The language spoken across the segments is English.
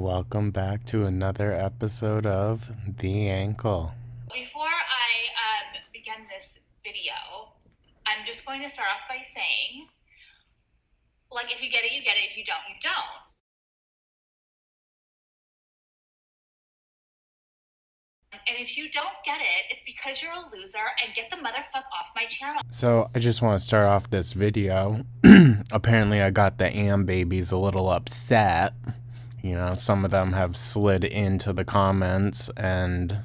Welcome back to another episode of The Ankle. Before I begin this video, I'm just going to start off by saying, like, if you get it, you get it. If you don't, you don't. And if you don't get it, it's because you're a loser, and get the motherfuck off my channel. So I just want to start off this video. Apparently I got the Am babies a little upset. You know, some of them have slid into the comments and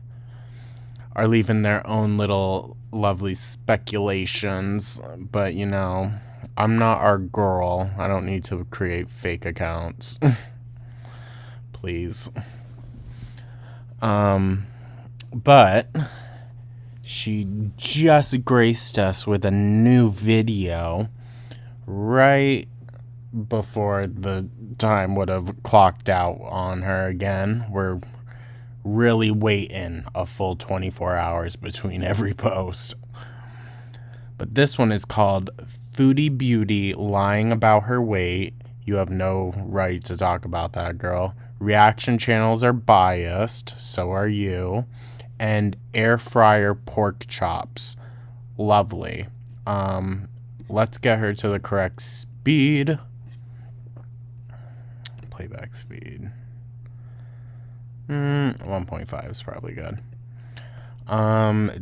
are leaving their own little lovely speculations. But, you know, I'm not our girl. I don't need to create fake accounts. Please. But she just graced us with a new video right before the time would have clocked out on her again. We're really waiting a full 24 hours between every post. But this one is called Foodie Beauty Lying About Her Weight. You have no right to talk about that, girl. Reaction channels are biased, so are you. And air fryer pork chops. Lovely. Let's get her to the correct speed. Playback speed. 1.5 is probably good.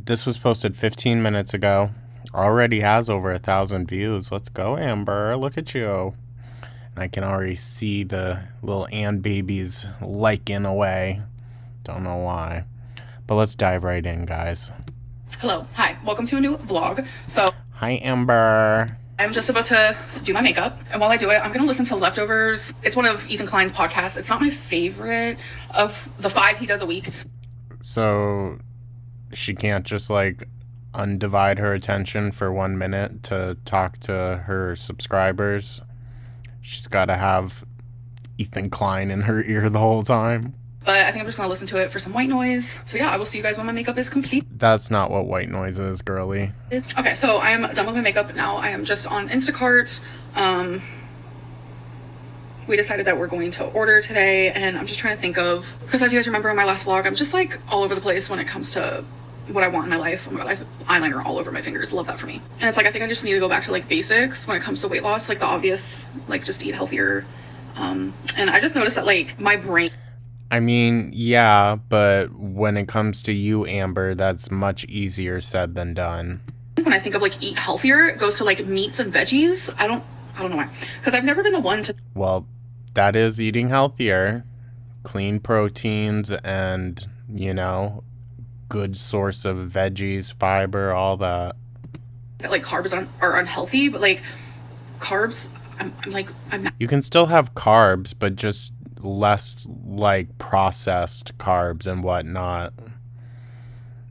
This was posted 15 minutes ago. Already has over 1,000 views. Let's go, Amber. Look at you. And I can already see the little Ann babies liking away. Don't know why. But let's dive right in, guys. Hello. Hi. Welcome to a new vlog. So, hi, Amber. I'm just about to do my makeup. And while I do it, I'm going to listen to Leftovers. It's one of Ethan Klein's podcasts. It's not my favorite of the 5 he does a week. So she can't just like undivide her attention for 1 minute to talk to her subscribers. She's got to have Ethan Klein in her ear the whole time. But I think I'm just going to listen to it for some white noise. So yeah, I will see you guys when my makeup is complete. That's not what white noise is, girly. Okay, so I am done with my makeup now. I am just on Instacart. We decided that we're going to order today, and I'm just trying to think of, because as you guys remember in my last vlog, I'm just like all over the place when it comes to what I want in my life. Oh my god, I have eyeliner all over my fingers. Love that for me. And it's like, I think I just need to go back to like basics when it comes to weight loss, like the obvious, like just eat healthier. And I just noticed that like my brain... I mean, yeah, but when it comes to you, Amber, that's much easier said than done. When I think of like eat healthier, it goes to like meats and veggies. I don't know why. Because I've never been the one to... Well, that is eating healthier. Clean proteins and, you know, good source of veggies, fiber, all that. Like carbs are unhealthy, but like carbs, I'm not... You can still have carbs, but just less like processed carbs and whatnot.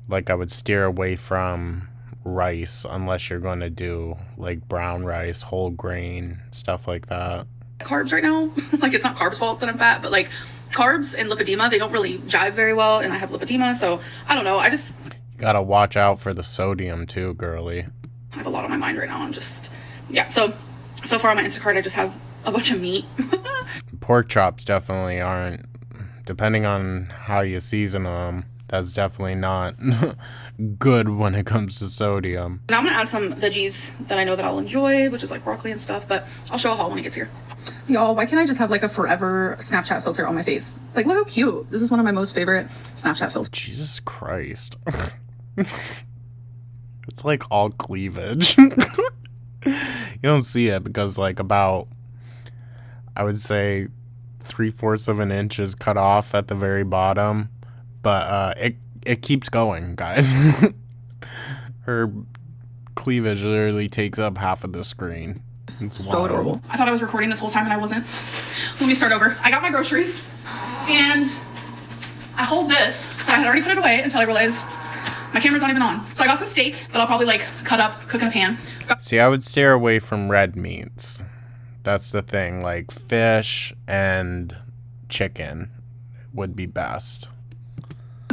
Like I would steer away from rice unless you're going to do like brown rice, whole grain, stuff like that. Carbs right now, like it's not carbs' fault that I'm fat, but like carbs and lipedema, they don't really jive very well, and I have lipedema, so I don't know. I just... You gotta watch out for the sodium too, girly. I have a lot on my mind right now. I'm just... Yeah, so far on my Instacart, I just have a bunch of meat. Pork chops definitely aren't, depending on how you season them, that's definitely not good when it comes to sodium. Now I'm gonna add some veggies that I know that I'll enjoy, which is like broccoli and stuff, but I'll show a haul when it gets here. Y'all, why can't I just have like a forever Snapchat filter on my face? Like, look how cute. This is one of my most favorite Snapchat filters. Jesus Christ. It's like all cleavage. You don't see it because like about, I would say 3/4 of an inch is cut off at the very bottom, but it keeps going, guys. Her cleavage literally takes up half of the screen. It's so adorable. I thought I was recording this whole time and I wasn't. Let me start over. I got my groceries and I hold this, but I had already put it away until I realized my camera's not even on. So I got some steak that I'll probably like cut up, cook in a pan. See, I would steer away from red meats. That's the thing. Like fish and chicken would be best.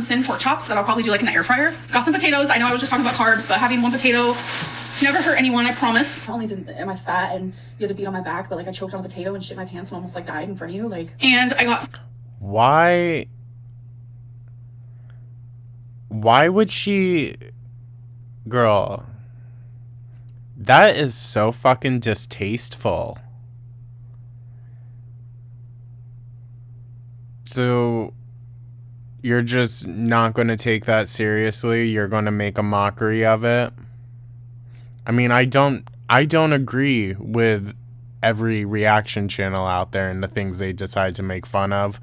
Thin pork chops that I'll probably do like in the air fryer. Got some potatoes. I know I was just talking about carbs, but having one potato never hurt anyone, I promise. Not only am I fat and you had to beat on my back, but like I choked on a potato and shit my pants and almost like died in front of you. Like, and I got... Why would she... Girl, that is so fucking distasteful. So you're just not going to take that seriously? You're going to make a mockery of it? I mean, I don't agree with every reaction channel out there and the things they decide to make fun of.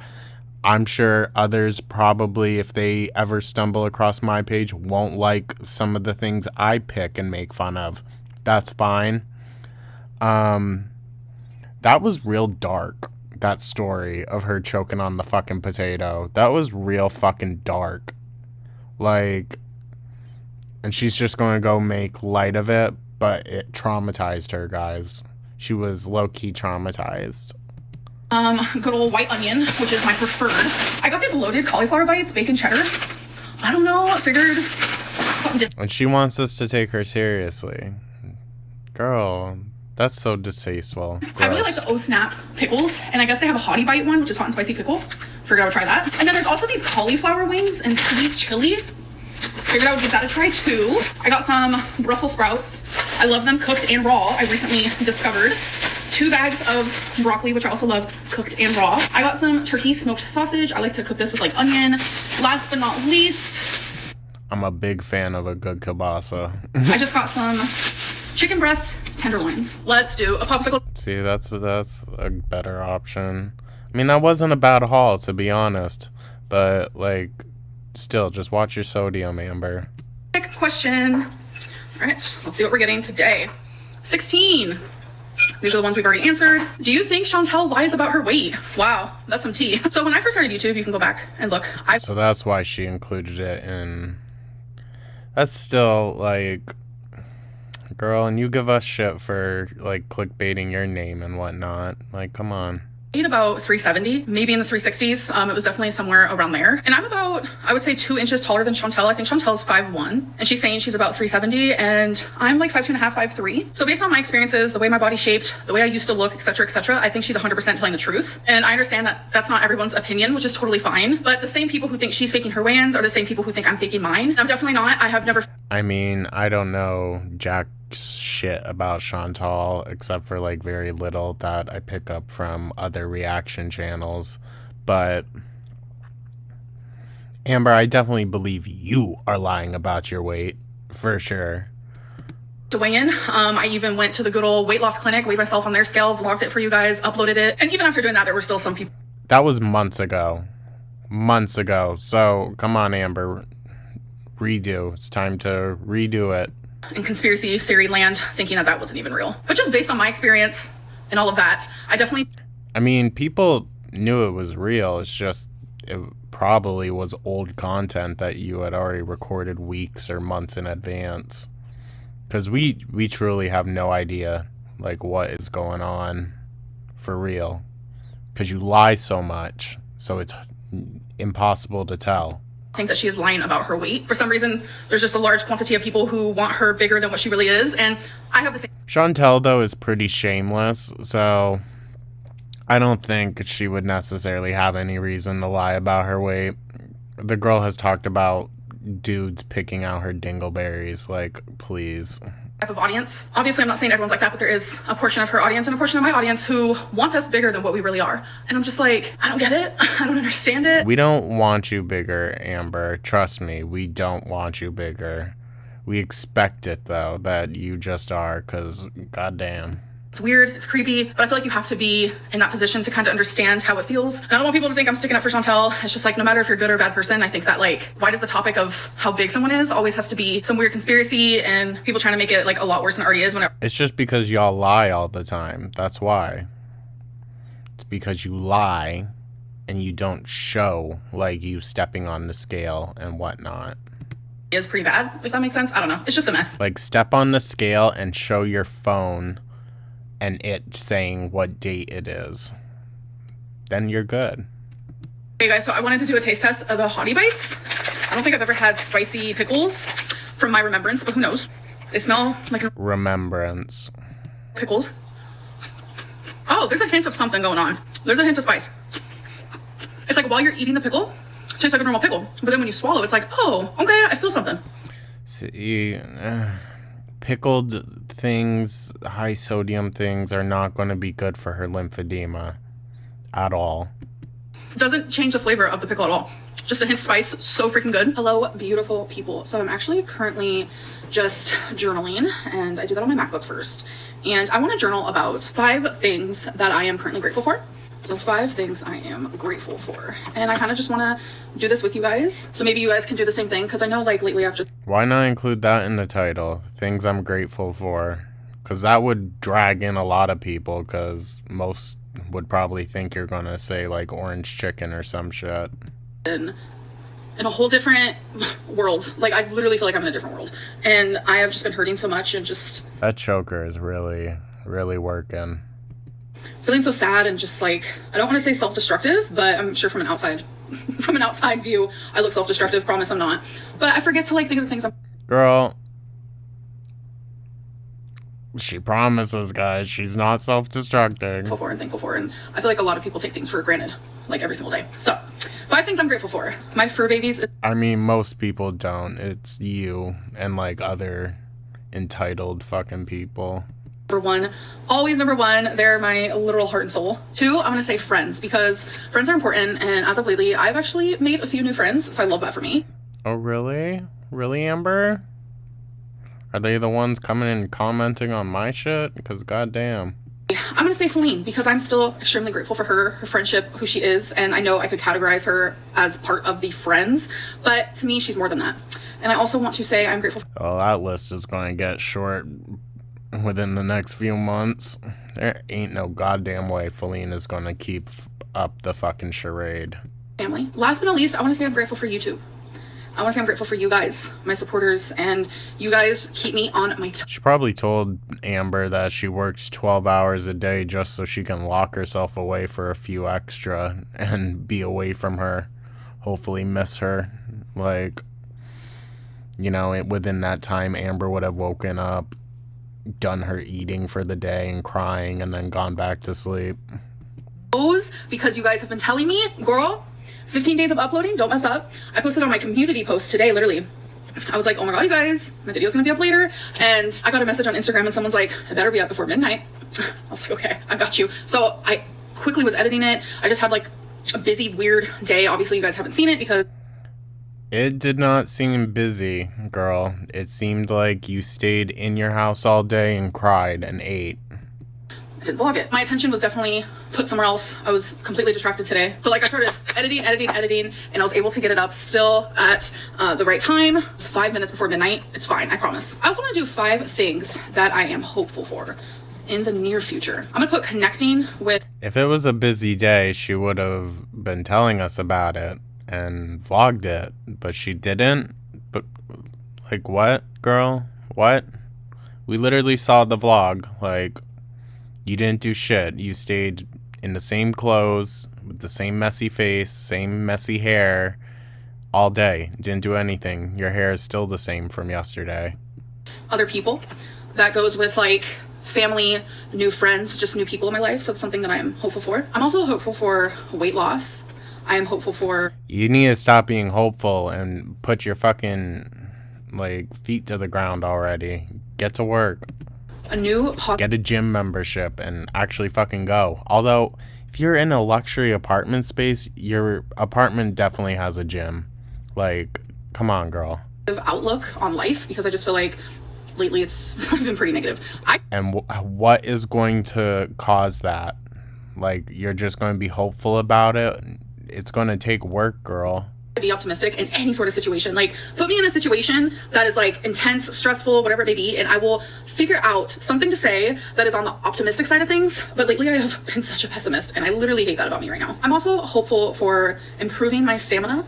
I'm sure others probably, if they ever stumble across my page, won't like some of the things I pick and make fun of. That's fine. That was real dark, that story of her choking on the fucking potato. That was real fucking dark. Like, and she's just going to go make light of it, but it traumatized her, guys. She was low-key traumatized. Good old white onion, which is my preferred. I got these loaded cauliflower bites, bacon cheddar. I don't know, I figured something different. And she wants us to take her seriously. Girl, that's so distasteful. Gross. I really like the Oh Snap pickles, and I guess they have a Hottie Bite one, which is hot and spicy pickle. Figured I would try that. And then there's also these cauliflower wings and sweet chili. Figured I would give that a try too. I got some Brussels sprouts. I love them cooked and raw. I recently discovered 2 bags of broccoli, which I also love cooked and raw. I got some turkey smoked sausage. I like to cook this with like onion. Last but not least, I'm a big fan of a good kielbasa. I just got some chicken breast tenderloins. Let's do a popsicle. See, that's a better option. I mean, that wasn't a bad haul, to be honest. But, like, still, just watch your sodium, Amber. Question. All right, let's see what we're getting today. 16. These are the ones we've already answered. Do you think Chantel lies about her weight? Wow, that's some tea. So when I first started YouTube, you can go back and look. So that's why she included it in... That's still, like... Girl, and you give us shit for, like, clickbaiting your name and whatnot. Like, come on. I weighed about 370, maybe in the 360s. It was definitely somewhere around there. And I'm about, I would say, 2 inches taller than Chantel. I think Chantel's 5'1", and she's saying she's about 370, and I'm like 5'2.5", 5'3". So based on my experiences, the way my body's shaped, the way I used to look, etc., etc., I think she's 100% telling the truth. And I understand that that's not everyone's opinion, which is totally fine. But the same people who think she's faking her weigh-ins are the same people who think I'm faking mine. And I'm definitely not. I have never... I mean, I don't know jack shit about Chantal except for like very little that I pick up from other reaction channels, but Amber, I definitely believe you are lying about your weight for sure. To weigh in. I even went to the good old weight loss clinic, weighed myself on their scale, vlogged it for you guys, uploaded it, and even after doing that, there were still some people. That was months ago. So come on, Amber, redo. It's time to redo it. In conspiracy theory land, thinking that wasn't even real. But just based on my experience and all of that, I mean, people knew it was real. It's just, it probably was old content that you had already recorded weeks or months in advance. Because we truly have no idea, like, what is going on for real. Because you lie so much, so it's impossible to tell. think that she is lying about her weight. For some reason, there's just a large quantity of people who want her bigger than what she really is, and I have the same. Chantel, though, is pretty shameless, so I don't think she would necessarily have any reason to lie about her weight. The girl has talked about dudes picking out her dingleberries, like, please. Type of audience. Obviously, I'm not saying everyone's like that, but there is a portion of her audience and a portion of my audience who want us bigger than what we really are. And I'm just like, I don't get it. I don't understand it. We don't want you bigger, Amber. Trust me, we don't want you bigger. We expect it, though, that you just are, because goddamn. It's weird, it's creepy, but I feel like you have to be in that position to kind of understand how it feels. And I don't want people to think I'm sticking up for Chantel. It's just like, no matter if you're a good or a bad person, I think that, like, why does the topic of how big someone is always has to be some weird conspiracy and people trying to make it like a lot worse than it already is whenever. It's just because y'all lie all the time. That's why. It's because you lie and you don't show, like, you stepping on the scale and whatnot. Is pretty bad, if that makes sense. I don't know. It's just a mess. Like, step on the scale and show your phone and it saying what date it is. Then you're good. Hey guys, so I wanted to do a taste test of the Hottie Bites. I don't think I've ever had spicy pickles from my remembrance, but who knows? They smell like a remembrance. Pickles. Oh, there's a hint of something going on. There's a hint of spice. It's like while you're eating the pickle, it tastes like a normal pickle. But then when you swallow, it's like, oh, okay, I feel something. See, pickled things, high sodium things are not going to be good for her lymphedema at all. It doesn't change the flavor of the pickle at all. Just a hint of spice, so freaking good. Hello, beautiful people. So I'm actually currently just journaling, and I do that on my MacBook first. And I want to journal about 5 things that I am currently grateful for. So 5 things I am grateful for. And I kind of just want to do this with you guys. So maybe you guys can do the same thing, because I know like lately I've just... Why not include that in the title? Things I'm grateful for. Because that would drag in a lot of people, because most would probably think you're going to say like orange chicken or some shit. In a whole different world. Like I literally feel like I'm in a different world. And I have just been hurting so much and just... That choker is really, really working. Feeling so sad and just like, I don't want to say self-destructive, but I'm sure from an outside view, I look self-destructive. Promise I'm not. But I forget to like think of the things I'm... Girl, she promises, guys, she's not self-destructing. Grateful for and thankful for. And I feel like a lot of people take things for granted, like every single day. So 5 things I'm grateful for. My fur babies. I mean, most people don't. It's you and like other entitled fucking people. Number 1, always number 1, they're my literal heart and soul. 2, I'm gonna say friends, because friends are important, and as of lately I've actually made a few new friends, so I love that for me. Oh really? Really, Amber? Are they the ones coming and commenting on my shit? Because goddamn. I'm gonna say Feline, because I'm still extremely grateful for her friendship, who she is, and I know I could categorize her as part of the friends, but to me she's more than that. And I also want to say I'm grateful Well, that list is going to get short within the next few months. There ain't no goddamn way Feline is going to keep up the fucking charade. family. Last but not least, I want to say I'm grateful for YouTube. I want to say I'm grateful for you guys, my supporters, and you guys keep me on my She probably told Amber that she works 12 hours a day just so she can lock herself away for a few extra and be away from her. Hopefully miss her. Like, you know, within that time, Amber would have woken up, done her eating for the day and crying, and then gone back to sleep. Because you guys have been telling me, girl, 15 days of uploading, don't mess up. I posted on my community post today, literally. I was like, oh my god, you guys, my video's gonna be up later. And I got a message on Instagram and someone's like, it better be up before midnight. I was like, okay, I got you. So I quickly was editing it. I just had like a busy, weird day. Obviously you guys haven't seen it because... It did not seem busy, girl. It seemed like you stayed in your house all day and cried and ate. I didn't vlog it. My attention was definitely put somewhere else. I was completely distracted today. So like I started editing, and I was able to get it up still at the right time. It's 5 minutes before midnight. It's fine, I promise. I also want to do 5 things that I am hopeful for in the near future. I'm gonna put connecting with... If it was a busy day, she would have been telling us about it and vlogged it, but she didn't. But like, what, girl? What? We literally saw the vlog. Like, you didn't do shit. You stayed in the same clothes with the same messy face, same messy hair all day. Didn't do anything. Your hair is still the same from yesterday. Other people. That goes with like family, new friends, just new people in my life. So it's something that I am hopeful for. I'm also hopeful for weight loss. I am hopeful for... You need to stop being hopeful and put your fucking like feet to the ground already. Get to work. A new... Get a gym membership and actually fucking go. Although, if you're in a luxury apartment space, your apartment definitely has a gym. Like, come on, girl. Outlook on life, because I just feel like lately it's been pretty negative. And what is going to cause that? Like, you're just going to be hopeful about it? It's going to take work, girl. Be optimistic in any sort of situation. Like, put me in a situation that is like intense, stressful, whatever it may be, and I will figure out something to say that is on the optimistic side of things. But lately I have been such a pessimist, and I literally hate that about me right now. I'm also hopeful for improving my stamina,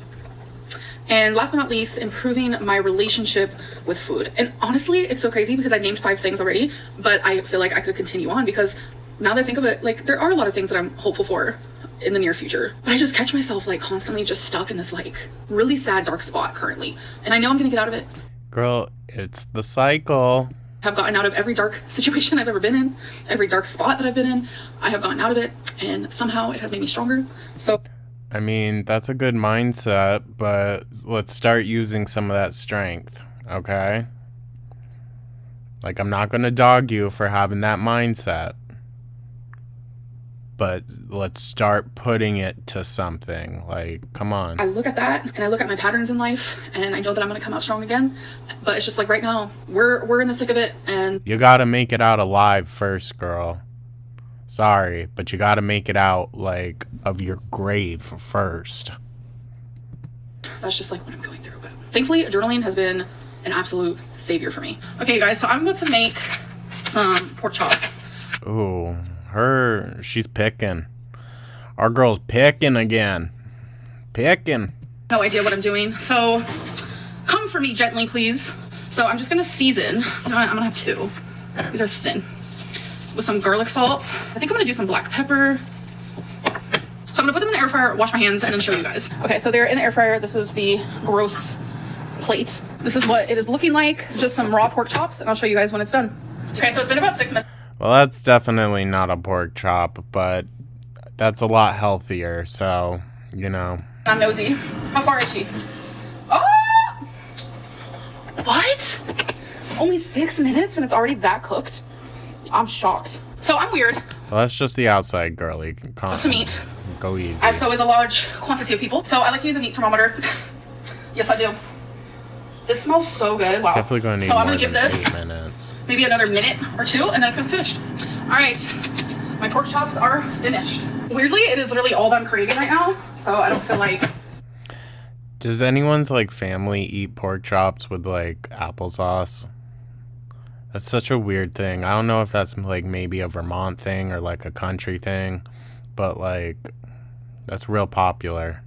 and last but not least, improving my relationship with food. And honestly, it's so crazy because I named 5 things already, but I feel like I could continue on, because now that I think of it, like, there are a lot of things that I'm hopeful for in the near future, but I just catch myself like constantly just stuck in this like really sad dark spot currently, and I know I'm gonna get out of it. Girl, it's the cycle. I've gotten out of every dark situation I've ever been in, every dark spot that I've been in. I have gotten out of it, and somehow it has made me stronger. So I mean, that's a good mindset, but let's start using some of that strength, okay? Like, I'm not gonna dog you for having that mindset, but let's start putting it to something. Like, come on. I look at that and I look at my patterns in life and I know that I'm gonna come out strong again. But it's just like right now, we're in the thick of it, and You gotta make it out alive first, girl. Sorry, but you gotta make it out, like, of your grave first. that's just like what I'm going through. But thankfully, journaling has been an absolute savior for me. Okay, guys, so I'm about to make some pork chops. Ooh, she's picking. Our girl's picking again. Picking. No idea what I'm doing, so come for me gently, please. So I'm just gonna season. You know what? I'm gonna have two. These are thin. With some garlic salt. I think I'm gonna do some black pepper. So I'm gonna put them in the air fryer, wash my hands, and then show you guys. Okay, so they're in the air fryer. This is the gross plate. This is what it is looking like. Just some raw pork chops, and I'll show you guys when it's done. Okay, so it's been about 6 minutes. Well, that's definitely not a pork chop, but that's a lot healthier, so, you know. I'm nosy. How far is she? Oh! What? Only 6 minutes and it's already that cooked? I'm shocked. So I'm weird. Well, that's just the outside, girly. Just to meat. Go easy. As so is a large quantity of people. So I like to use a meat thermometer. Yes, I do. This smells so good. Wow. Definitely going to need so I'm more gonna give than this 8 minutes. maybe another minute or two, and then it's gonna be finished. All right, my pork chops are finished. Weirdly, it is literally all that I'm craving right now, so I don't feel like. Does anyone's, like, family eat pork chops with, like, applesauce? That's such a weird thing. I don't know if that's, like, maybe a Vermont thing or, like, a country thing, but, like, that's real popular.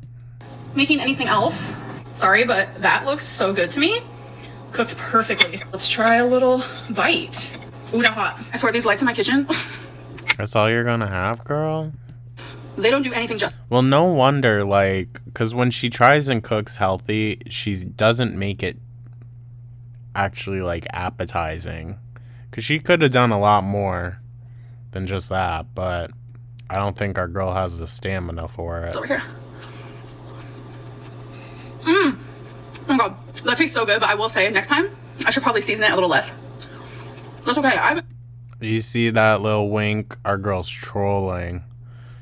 Making anything else. Sorry, but that looks so good to me. Cooked perfectly. Let's try a little bite. Ooh, that hot. I swear these lights in my kitchen, That's all you're gonna have, girl? they don't do anything just. Well, no wonder, like, because when she tries and cooks healthy, she doesn't make it actually, like, appetizing. Because she could have done a lot more than just that, but I don't think our girl has the stamina for it. Over here. Oh my god, that tastes so good, but I will say next time I should probably season it a little less. That's okay. You see that little wink? Our girl's trolling.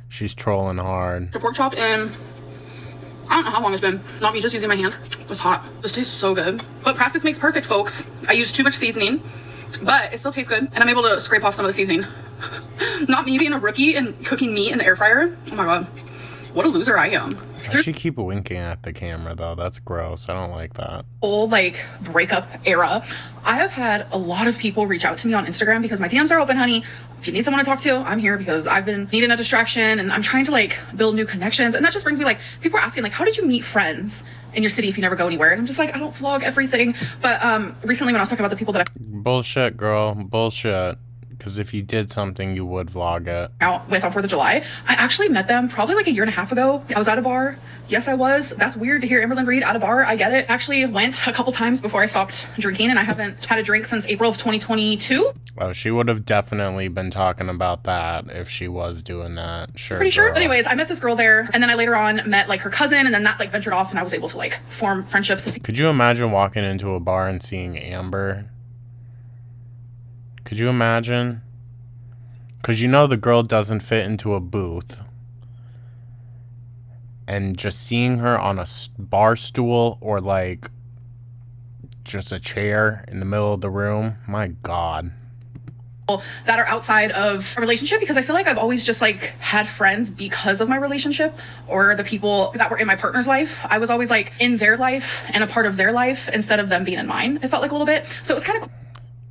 She's trolling hard. The pork chop in, I don't know how long it's been. Not me just using my hand. It's hot. This tastes so good. But practice makes perfect, folks. I used too much seasoning, but it still tastes good. And I'm able to scrape off some of the seasoning. Not me being a rookie and cooking meat in the air fryer. Oh my god. What a loser I am. Why she keep winking at the camera, though? That's gross. I don't like that. Whole like breakup era, I have had a lot of people reach out to me on Instagram because my DMs are open, honey. If you need someone to talk to, I'm here because I've been needing a distraction and I'm trying to like build new connections. And that just brings me like, people are asking like, how did you meet friends in your city if you never go anywhere? And I'm just like, I don't vlog everything. But recently when I was talking about the people that Bullshit, girl. Bullshit. Because if you did something, you would vlog it. out with on 4th of July, I actually met them probably like a year and a half ago. I was at a bar. Yes, I was. That's weird to hear Amberlynn Reed at a bar. I get it. Actually went a couple times before I stopped drinking, and I haven't had a drink since April of 2022. Oh, she would have definitely been talking about that if she was doing that. Sure. Pretty sure. girl. But anyways, I met this girl there, and then I later on met like her cousin, and then that like ventured off, and I was able to like form friendships. Could you imagine walking into a bar and seeing Amber? Could you imagine? Because you know the girl doesn't fit into a booth. And just seeing her on a bar stool or like just a chair in the middle of the room, my god. That are outside of a relationship, because I feel like I've always just like had friends because of my relationship or the people that were in my partner's life. I was always like in their life and a part of their life instead of them being in mine. It felt like a little bit. So it was kind of cool.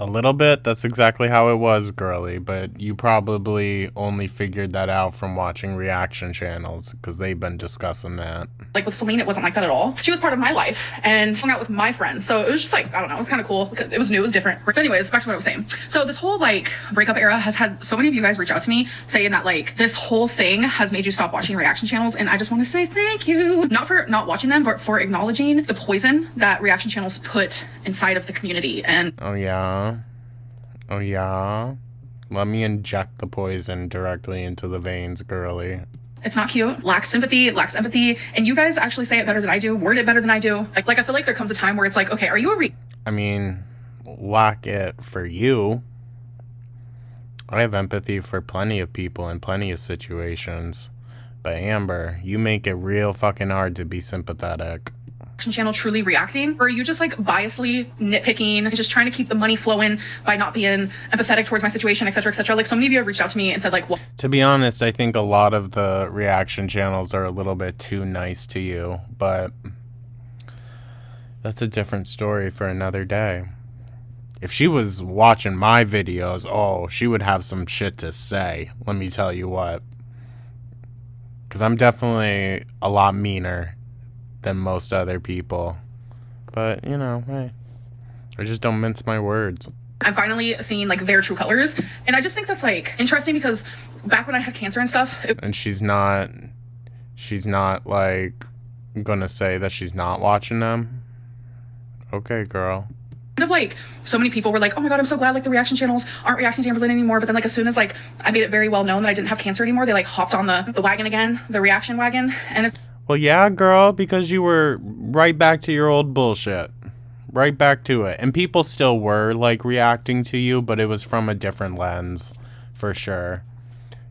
A little bit, that's exactly how it was, girly, but you probably only figured that out from watching reaction channels, because they've been discussing that. Like with Feline, it wasn't like that at all. She was part of my life and hung out with my friends. So it was just like, I don't know, it was kind of cool because it was new, it was different. But anyways, back to what I was saying. So this whole like breakup era has had so many of you guys reach out to me saying that like this whole thing has made you stop watching reaction channels. And I just want to say thank you. Not for not watching them, but for acknowledging the poison that reaction channels put inside of the community. And Oh yeah? Oh yeah? Let me inject the poison directly into the veins, girly. It's not cute, lacks sympathy, lacks empathy, and you guys actually say it better than I do, word it better than I do. Like I feel like there comes a time where it's like, okay, are you a I mean, lack it for you. I have empathy for plenty of people in plenty of situations. But Amber, you make it real fucking hard to be sympathetic. reaction channel truly reacting, or are you just like biasly nitpicking and just trying to keep the money flowing by not being empathetic towards my situation, etc., etc.? Like so many of you have reached out to me and said like, well, To be honest, I think a lot of the reaction channels are a little bit too nice to you, but that's a different story for another day. If she was watching my videos, oh, she would have some shit to say, let me tell you what. Because I'm definitely a lot meaner than most other people. But, you know, hey, I just don't mince my words. I'm finally seeing like their true colors, and I just think that's like interesting because back when I had cancer and stuff, And she's not like gonna say that she's not watching them. Okay, girl. kind of like so many people were like, oh my god, I'm so glad like the reaction channels aren't reacting to Amberlynn anymore. But then like as soon as like I made it very well known that I didn't have cancer anymore, they like hopped on the wagon again, the reaction wagon. And it's Well, yeah, girl, because you were right back to your old bullshit. Right back to it. And people still were, like, reacting to you, but it was from a different lens, for sure.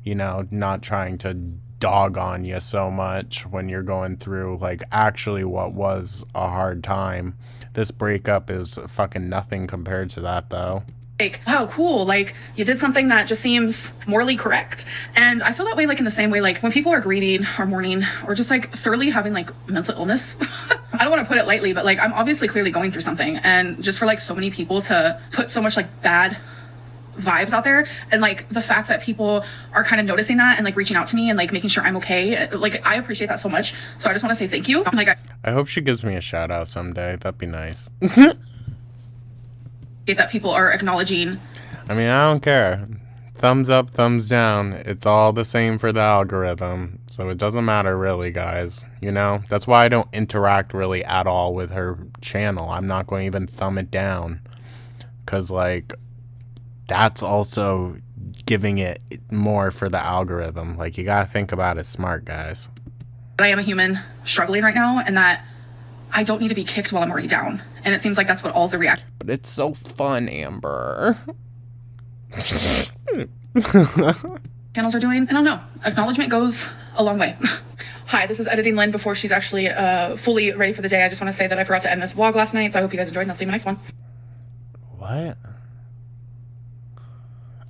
You know, not trying to dog on you so much when you're going through, like, actually what was a hard time. This breakup is fucking nothing compared to that, though. like, wow, cool, like you did something that just seems morally correct. And I feel that way like in the same way like when people are grieving or mourning or just like thoroughly having like mental illness. I don't want to put it lightly, but like I'm obviously clearly going through something, and just for like so many people to put so much like bad vibes out there, and like the fact that people are kind of noticing that and like reaching out to me and like making sure I'm okay, like I appreciate that so much. So I just want to say thank you. Like I hope she gives me a shout out someday. That'd be nice. that people are acknowledging. I mean, I don't care. Thumbs up, thumbs down. It's all the same for the algorithm. So it doesn't matter really, guys. You know? That's why I don't interact really at all with her channel. I'm not going to even thumb it down. Because, like, that's also giving it more for the algorithm. Like, you got to think about it smart, guys. I am a human struggling right now, and that I don't need to be kicked while I'm already down. And it seems like that's what all the reaction But it's so fun, Amber. channels are doing. I don't know. Acknowledgement goes a long way. Hi, this is Editing Lynn before she's actually fully ready for the day. I just want to say that I forgot to end this vlog last night, so I hope you guys enjoyed, and I'll see you in the next one. What?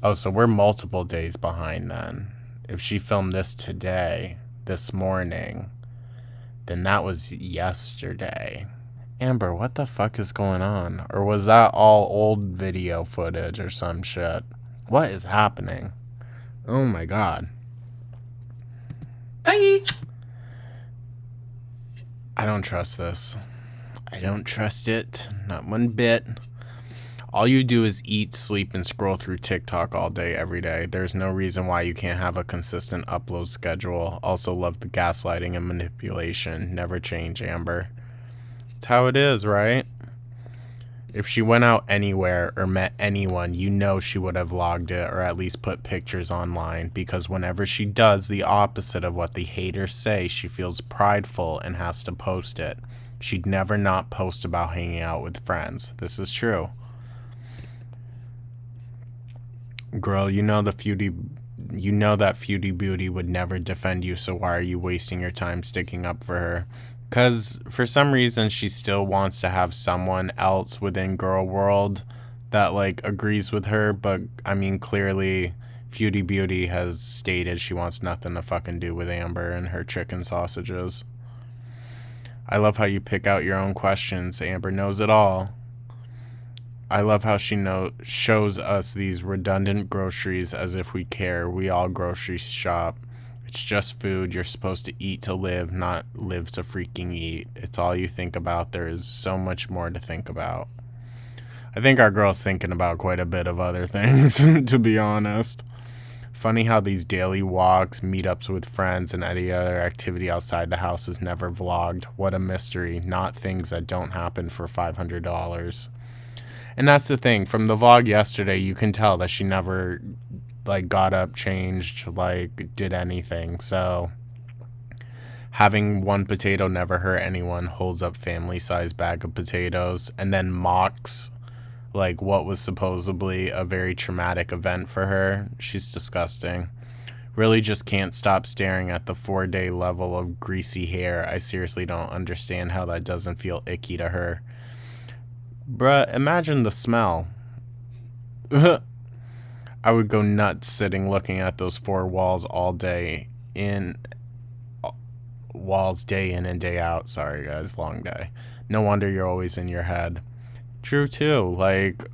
Oh, so we're multiple days behind then. If she filmed this today, this morning, then that was yesterday. Amber, what the fuck is going on? Or was that all old video footage or some shit? What is happening? Oh my god. Bye! I don't trust this. I don't trust it. Not one bit. All you do is eat, sleep, and scroll through TikTok all day, every day. There's no reason why you can't have a consistent upload schedule. Also love the gaslighting and manipulation. Never change, Amber. It's how it is, right? If she went out anywhere or met anyone, you know she would have vlogged it or at least put pictures online, because whenever she does the opposite of what the haters say, she feels prideful and has to post it. She'd never not post about hanging out with friends. This is true. Girl, you know that Feudy Beauty would never defend you, so why are you wasting your time sticking up for her? Because for some reason she still wants to have someone else within Girl World that like agrees with her, but I mean clearly Feudy Beauty has stated she wants nothing to fucking do with Amber and her chicken sausages. I love how you pick out your own questions. Amber knows it all. I love how she shows us these redundant groceries as if we care. We all grocery shop. It's just food. You're supposed to eat to live, not live to freaking eat. It's all you think about. There is so much more to think about. I think our girl's thinking about quite a bit of other things, to be honest. Funny how these daily walks, meetups with friends, and any other activity outside the house is never vlogged. What a mystery. Not things that don't happen for $500. And that's the thing. From the vlog yesterday, you can tell that she never, like, got up, changed, like, did anything. So, having one potato never hurt anyone, holds up family-sized bag of potatoes, and then mocks like what was supposedly a very traumatic event for her. She's disgusting. Really just can't stop staring at the 4-day level of greasy hair. I seriously don't understand how that doesn't feel icky to her. Bruh, imagine the smell. I would go nuts sitting looking at those 4 walls all day in day in and day out. Sorry guys, long day. No wonder you're always in your head. True too. Like,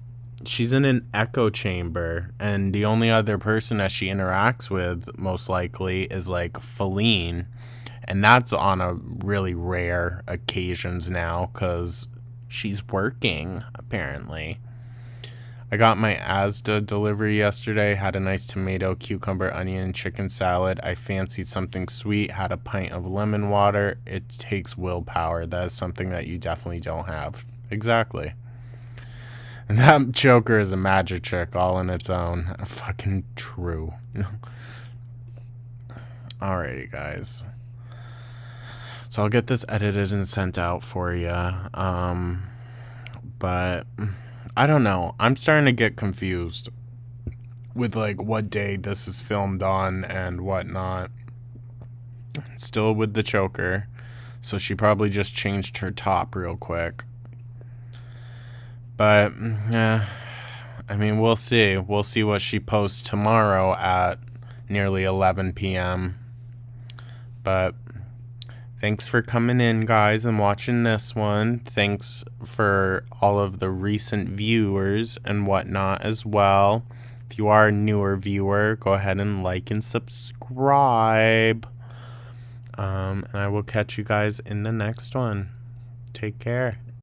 she's in an echo chamber, and the only other person that she interacts with most likely is like Feline, and that's on a really rare occasions now because she's working apparently. I got my Asda delivery yesterday, had a nice tomato, cucumber, onion, chicken salad. I fancied something sweet, had a pint of lemon water. It takes willpower. That is something that you definitely don't have. Exactly. And that Joker is a magic trick all in its own. Fucking true. Alrighty, guys. So I'll get this edited and sent out for you. But I don't know. I'm starting to get confused with like what day this is filmed on and whatnot. Still with the choker. So she probably just changed her top real quick. But, yeah, I mean, we'll see. We'll see what she posts tomorrow at nearly 11 p.m. But thanks for coming in, guys, and watching this one. Thanks for all of the recent viewers and whatnot as well. If you are a newer viewer, go ahead and like and subscribe. And I will catch you guys in the next one. Take care.